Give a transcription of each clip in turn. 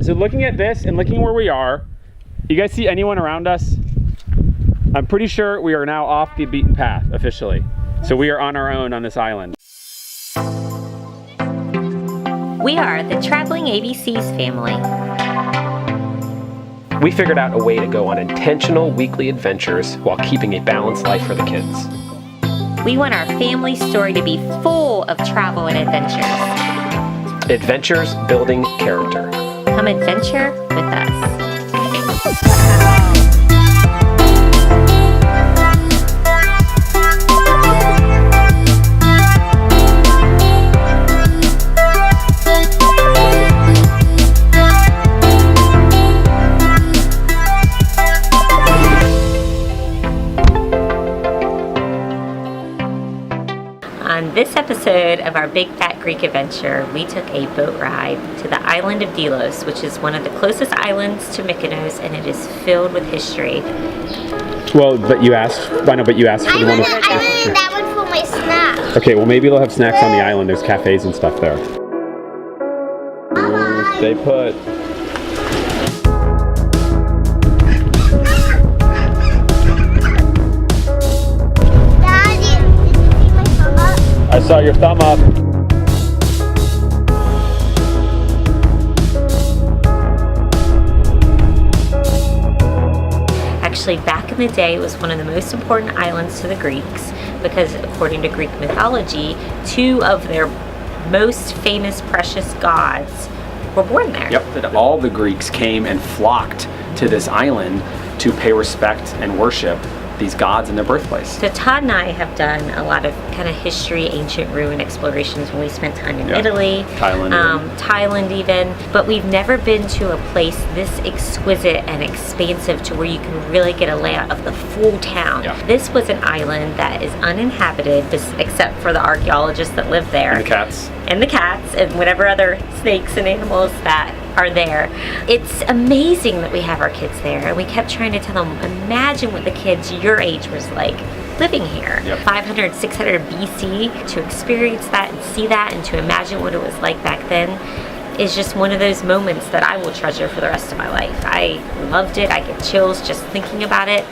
So looking at this and looking where we are, you guys see anyone around us? I'm pretty sure we are now off the beaten path officially. So we are on our own on this island. We are the Traveling ABCs family. We figured out a way to go on intentional weekly adventures while keeping a balanced life for the kids. We want our family story to be full of travel and adventures. Adventures building character. Come adventure with us. On this episode of our Big Fat Greek Adventure, we took a boat ride to the island of Delos, which is one of the closest islands to Mykonos, and it is filled with history. Well, but you asked, I know, but you asked for the one with... I wanted that one for my snack. Okay, well maybe they'll have snacks on the island. There's cafes and stuff there. Stay put. I saw your thumb up. Actually, back in the day, it was one of the most important islands to the Greeks because, according to Greek mythology, two of their most famous precious gods were born there. Yep, all the Greeks came and flocked to this island to pay respect and worship these gods in their birthplace. So Todd and I have done a lot of kind of history, ancient ruin explorations when we spent time in Italy, Thailand even, but we've never been to a place this exquisite and expansive to where you can really get a layout of the full town. Yeah. This was an island that is uninhabited except for the archaeologists that live there. And the cats. And the cats and whatever other snakes and animals that are there. It's amazing that we have our kids there, and we kept trying to tell them, imagine what the kids your age was like living here. Yep. 500, 600 BC, to experience that and see that and to imagine what it was like back then is just one of those moments that I will treasure for the rest of my life. I loved it. I get chills just thinking about it.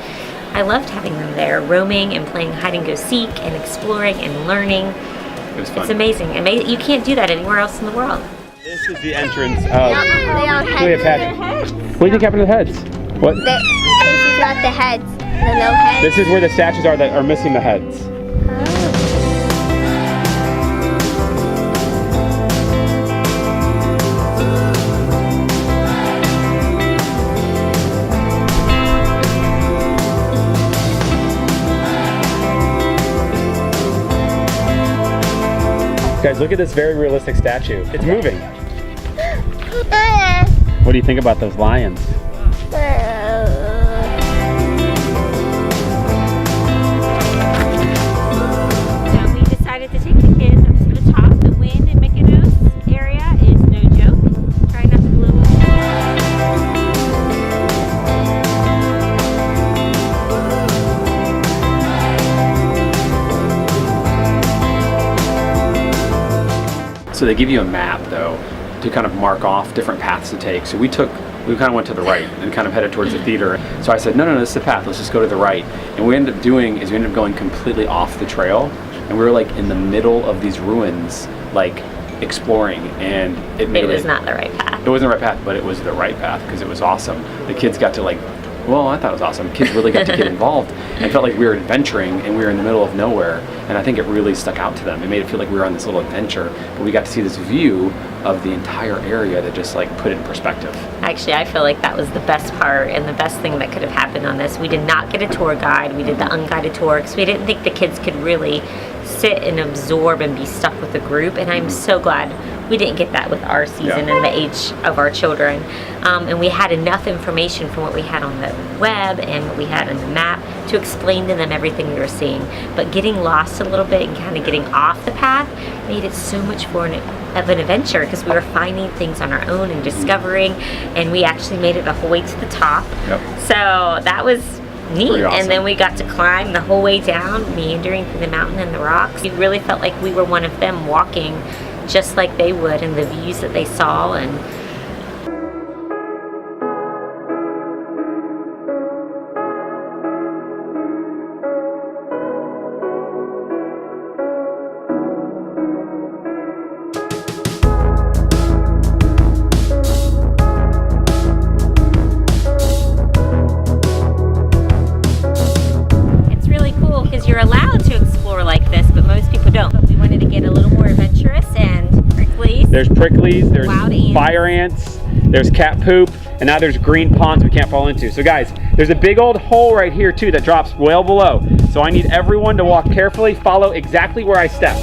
I loved having them there, roaming and playing hide and go seek and exploring and learning. It was fun. It's amazing. You can't do that anywhere else in the world. This is the entrance of... Heads. What do you think happened to the heads? What? This is not the heads. The no heads. This is where the statues are that are missing the heads. Guys, look at this very realistic statue. It's moving. What do you think about those lions? So we decided to take the kids up to the top. The wind in Mykonos area is no joke. Try not to blow up. So they give you a map though to kind of mark off different paths to take. So we kind of went to the right and kind of headed towards the theater. So I said, no, this is the path, let's just go to the right. And what we ended up doing is we ended up going completely off the trail, and we were like in the middle of these ruins, like exploring, and it was not the right path. It wasn't the right path, but it was the right path because it was awesome. The kids got to I thought it was awesome. Kids really got to get involved and felt like we were adventuring and we were in the middle of nowhere. And I think it really stuck out to them. It made it feel like we were on this little adventure, but we got to see this view of the entire area that just put it in perspective. Actually, I feel like that was the best part and the best thing that could have happened on this. We did not get a tour guide. We did the unguided tour because we didn't think the kids could really sit and absorb and be stuck with the group. And I'm so glad we didn't get that with our season and the age of our children. And we had enough information from what we had on the web and what we had on the map to explain to them everything we were seeing. But getting lost a little bit and kind of getting off the path made it so much more of an adventure because we were finding things on our own and discovering, and we actually made it the whole way to the top. So that was neat. Awesome. And then we got to climb the whole way down, meandering through the mountain and the rocks. We really felt like we were one of them, walking just like they would, and the views that they saw. And There's pricklies, there's Wild ants. fire ants, there's cat poop, and now there's green ponds we can't fall into. So guys, there's a big old hole right here too that drops well below. So I need everyone to walk carefully, follow exactly where I step.